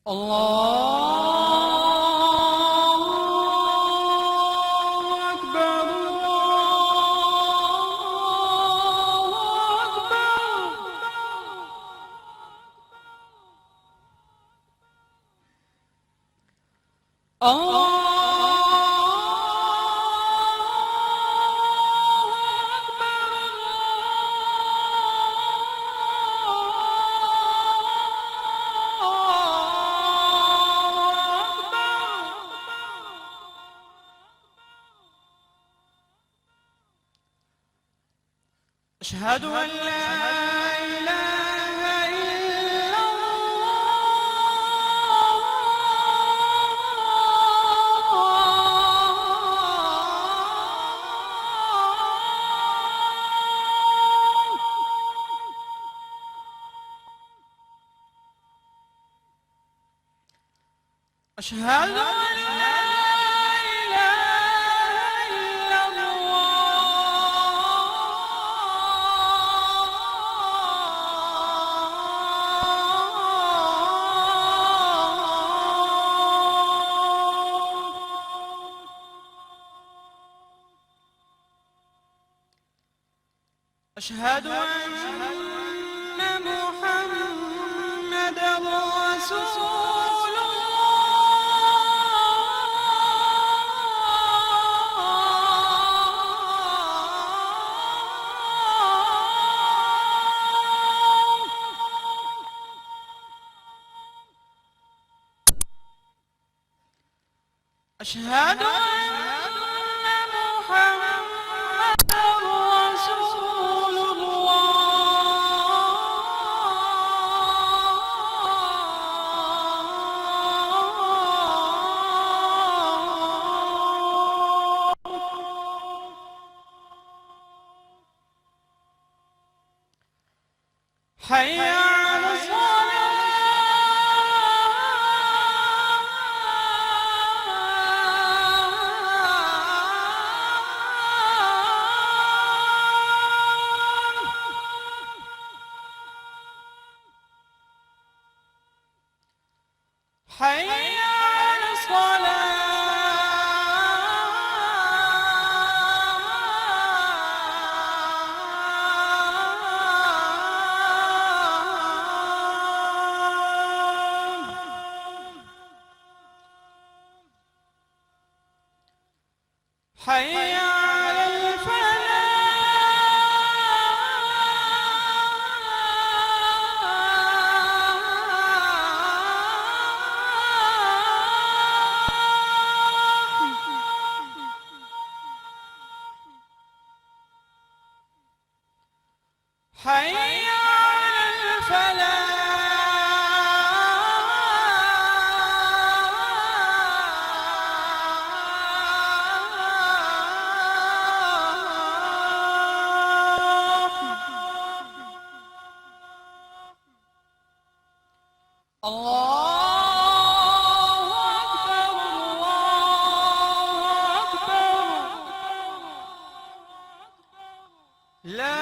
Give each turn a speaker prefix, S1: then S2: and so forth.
S1: الله أكبر الله أكبر. أشهد أن لا إله إلا الله. أشهد أن لا أشهد أن محمدًا رسول الله. أشهد أن محمدًا رسول حي على الصلاة. حي على الصلاة. حي على الفلاح. حي على الفلاح. الله أكبر الله أكبر. لا